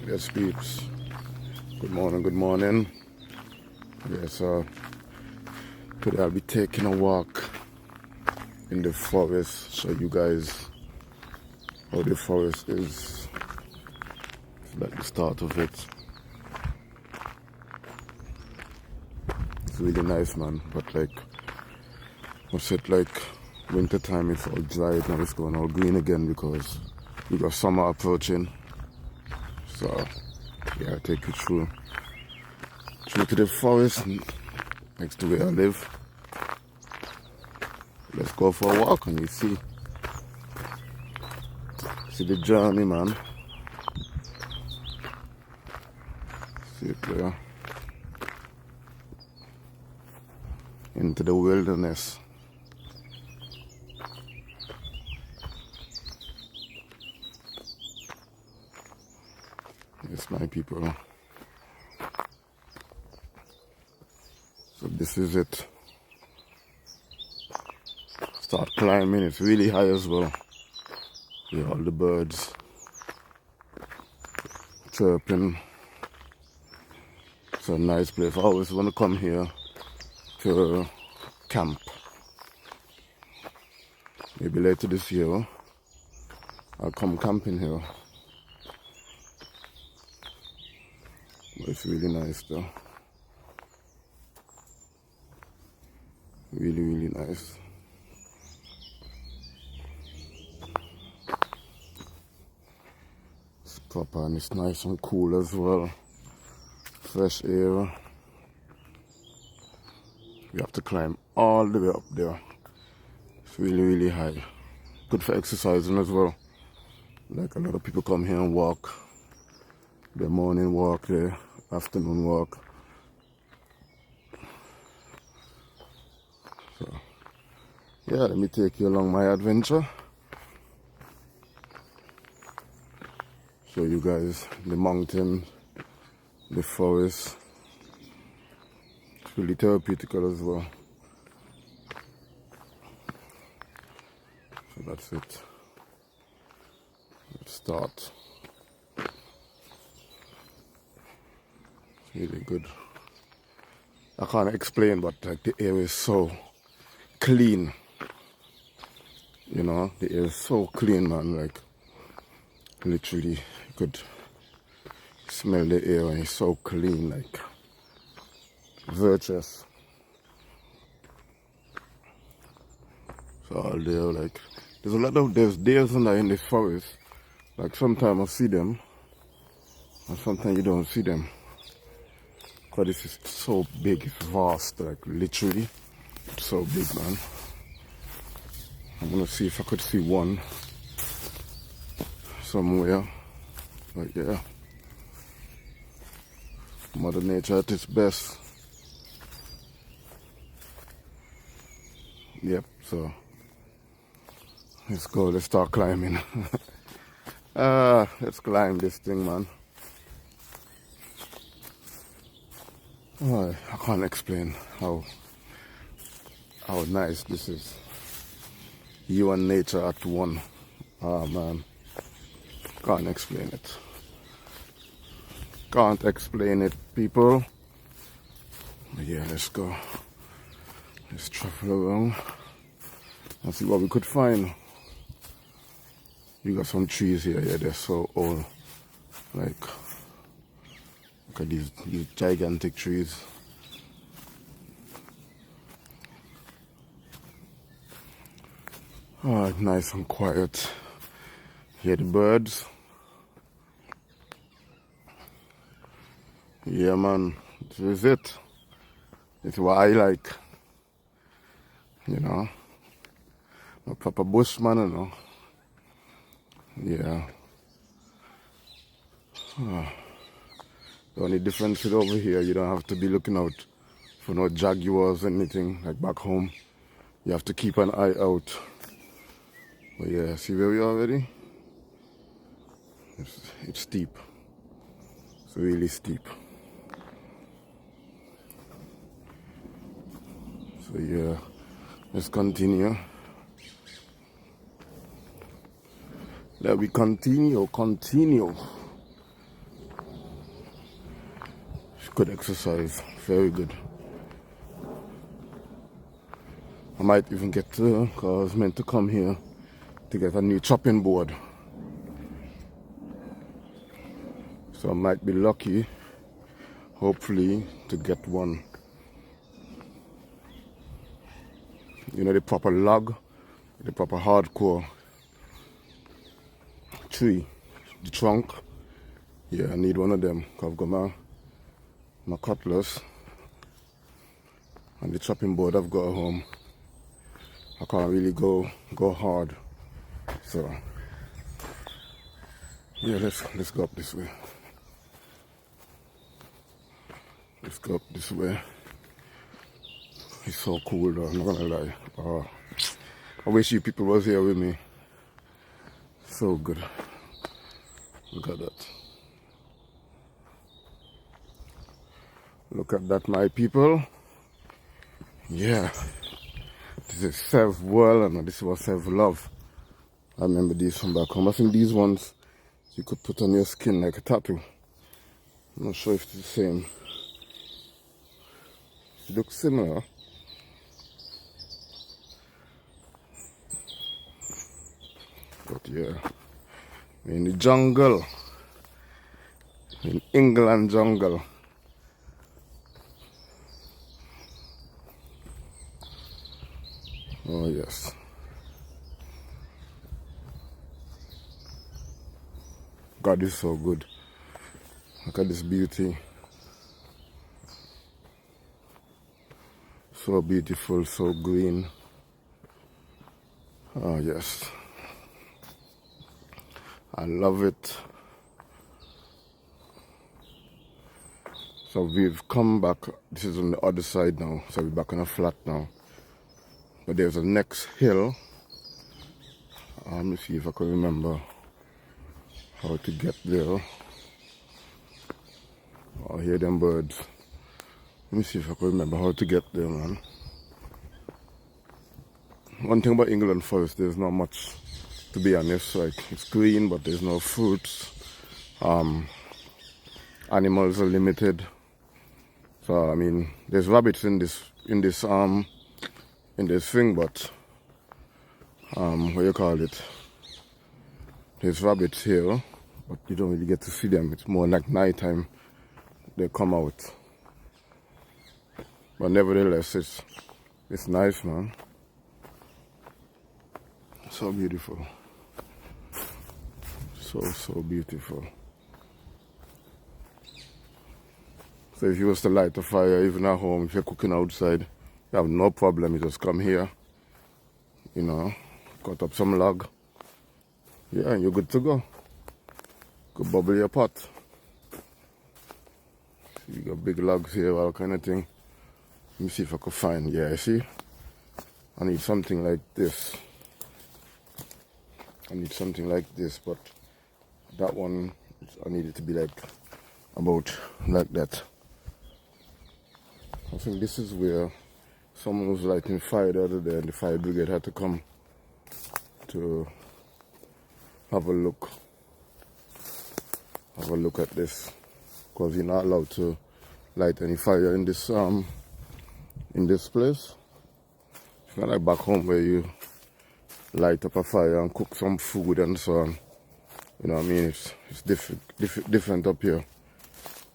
Yes, peeps. Good morning, good morning. Yes, today I'll be taking a walk in the forest, show you guys how the forest is. It's like the start of it. It's really nice, man. But like, what's it like? Winter time, it's all dry. Now it's going all green again because we got summer approaching. So, yeah, I'll take you through to the forest next to where I live. Let's go for a walk and you see the journey, man. See it there. Into the wilderness. Yes, my people. So this is it. Start climbing. It's really high as well. Yeah, all the birds chirping. It's a nice place. I always want to come here to camp. Maybe later this year I'll come camping here. But it's really nice though. Really, really nice. It's proper and it's nice and cool as well. Fresh air. We have to climb all the way up there. It's really, really high. Good for exercising as well. Like a lot of people come here and walk. Their morning walk, their afternoon walk. So, yeah, let me take you along my adventure. Show you guys the mountain, the forest. It's really therapeutical as well. So that's it. Let's start. It's really good. I can't explain, but like the air is so clean. You know, the air is so clean, man. Like literally, you could smell the air and it's so clean, like virtuous. So all there, like there's deers in this forest. Like sometimes I see them, and sometimes you don't see them. Cause this is so big, it's vast, like literally, it's so big, man. I'm gonna see if I could see one somewhere. But yeah, Mother Nature at its best. Yep, so let's go, let's start climbing. Let's climb this thing, man. Oh, I can't explain how nice this is. You and nature at one. Oh man, can't explain it. Can't explain it, people. But yeah, let's go. Let's travel around and see what we could find. You got some trees here, yeah, they're so old. Like, look at these gigantic trees. Oh, nice and quiet. Hear the birds. Yeah, man, this is it. It's what I like. You know, a proper bushman, you know. Yeah. Oh. The only difference is over here, you don't have to be looking out for no jaguars or anything like back home. You have to keep an eye out. But yeah, see where we are already? It's steep. It's really steep. So yeah, let's continue. Let we continue. Good exercise, very good. I might even get to, because I was meant to come here to get a new chopping board. So I might be lucky, hopefully, to get one. You know, the proper log, the proper hardcore tree, the trunk. Yeah, I need one of them, because I've got my cutlass and the chopping board I've got at home. I can't really go hard. So yeah, let's go up this way. Let's go up this way. It's so cool though, I'm not gonna lie. I wish you people was here with me. So good. Look at that. Look at that, my people. Yeah. This is self-world and this was self-love. I remember these from back home. I think these ones you could put on your skin like a tattoo. I'm not sure if it's the same. It looks similar. But yeah, in the jungle, in England jungle. Oh yes. God is so good. Look at this beauty. So beautiful, so green. Oh yes. I love it. So we've come back. This is on the other side now. So we're back on a flat now. But there's a next hill. Let me see if I can remember how to get there. I hear them birds. Let me see if I can remember how to get there, man. One thing about England forest, there's not much, to be honest. Like, it's green, but there's no fruits. Animals are limited. So I mean, there's rabbits in this thing, but what you call it? There's rabbits here, but you don't really get to see them. It's more like nighttime they come out. But nevertheless, it's nice, man. So beautiful. So beautiful. So if you was to light a fire, even at home, if you're cooking outside, you have no problem. You just come here, you know, cut up some log. Yeah, and you're good to go. Could bubble your pot. You got big logs here, all kind of thing. Let me see if I could find, yeah, see? I need something like this. I need something like this, but that one, I need it to be like, about like that. I think this is where someone was lighting fire the other day and the fire brigade had to come to have a look at this, because you're not allowed to light any fire in this place. It's not like back home where you light up a fire and cook some food and so on. You know what I mean? It's different up here.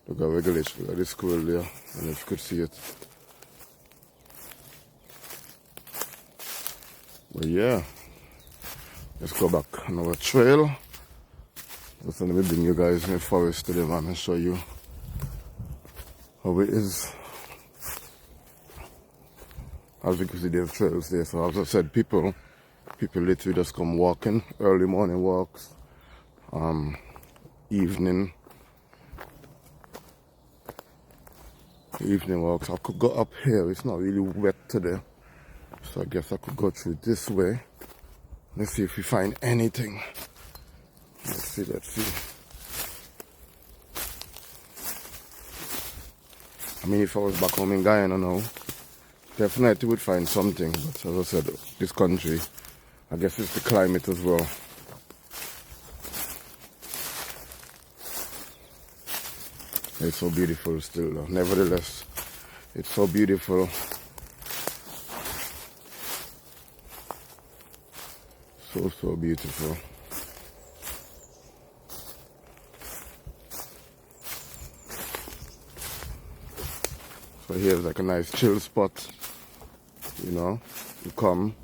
Look at regulation, look at this squirrel there, and if you could see it. But yeah, let's go back on our trail. Just let me bring you guys in the forest today, man, and show you how it is. As you can see, there's trails there. So as I said, people literally just come walking, early morning walks, evening walks. I could go up here. It's not really wet today, so I guess I could go through this way. Let's see if we find anything. Let's see. I mean, if I was back home in Guyana now, definitely would find something. But as I said, this country, I guess it's the climate as well. It's so beautiful still though. Nevertheless, it's so beautiful. So beautiful. So here's like a nice chill spot, you know. You come,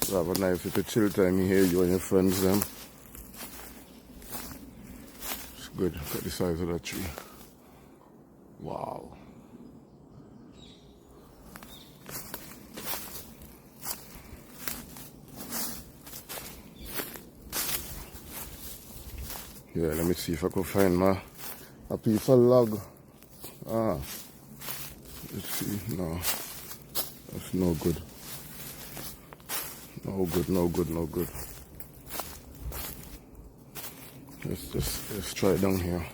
you have a nice little chill time here, you and your friends them. It's good. Look at the size of that tree. Wow. Yeah, let me see if I can find a piece of log. Let's see. No, that's no good. No good. Let's try it down here.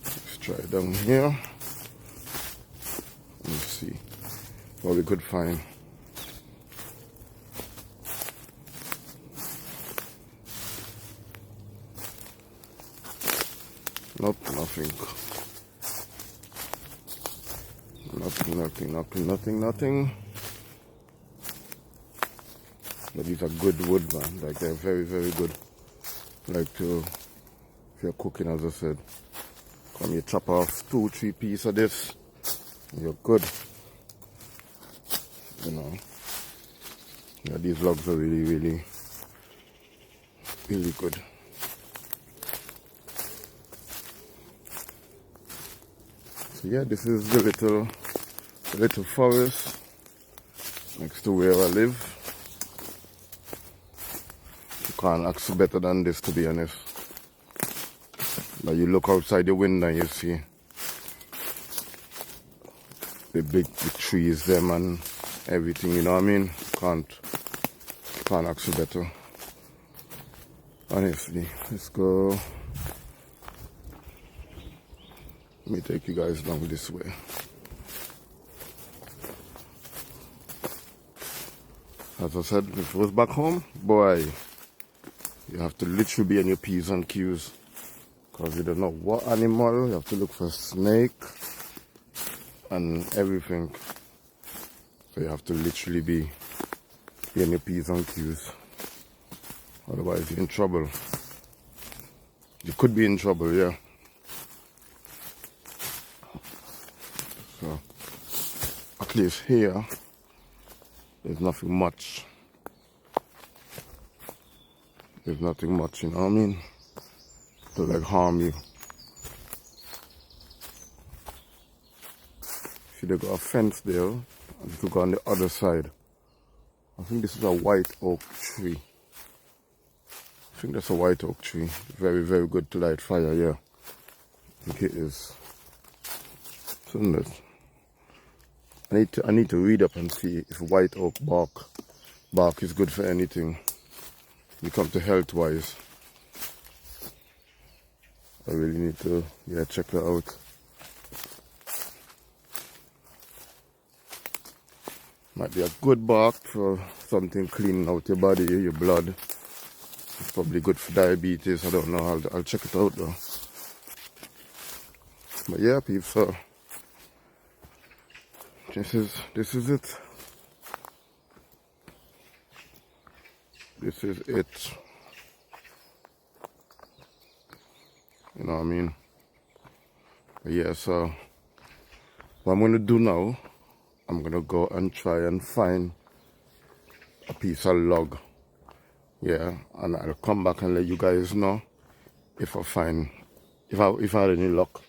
Let's try it down here. Let's see what we could find. Nope, nothing. Nothing. But these are good wood, man. Like they're very good. Like if you're cooking, as I said, come you chop off 2-3 pieces of this, you're good. You know. Yeah, these logs are really good. So yeah, this is the little forest next to where I live. You can't ask for better than this, to be honest. But you look outside the window and you see the big trees them and everything, you know what I mean? Can't ask for better. Honestly, let's go. Let me take you guys down this way. As I said, if I was back home, boy, you have to literally be on your P's and Q's. Because you don't know what animal, you have to look for snake and everything. So you have to literally be on your P's and Q's. Otherwise you're in trouble. You could be in trouble, yeah. So, at least here, there's nothing much. There's nothing much, you know what I mean? To like harm you. See, they got a fence there, and you could go on the other side. I think this is a white oak tree. I think that's a white oak tree. Very good to light fire, yeah. I think it is. So I need to read up and see if white oak bark is good for anything. When it comes to health wise. I really need to check that out. Might be a good bark for something cleaning out your body, your blood. It's probably good for diabetes. I don't know. I'll check it out though. But yeah, people. So this is it. This is it. You know what I mean? But yeah, so what I'm gonna do now, I'm gonna go and try and find a piece of log. Yeah, and I'll come back and let you guys know if I had any luck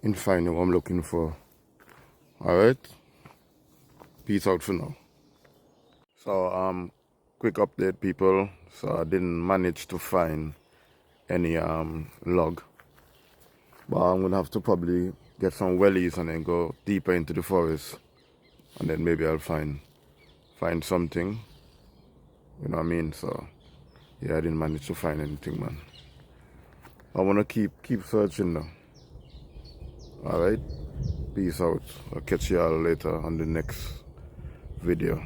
in finding what I'm looking for. Alright? Peace out for now. So quick update, people. So I didn't manage to find any log. But I'm gonna have to probably get some wellies and then go deeper into the forest. And then maybe I'll find something. You know what I mean? So yeah, I didn't manage to find anything, man. I wanna keep searching though. Alright? Peace out. I'll catch y'all later on the next video.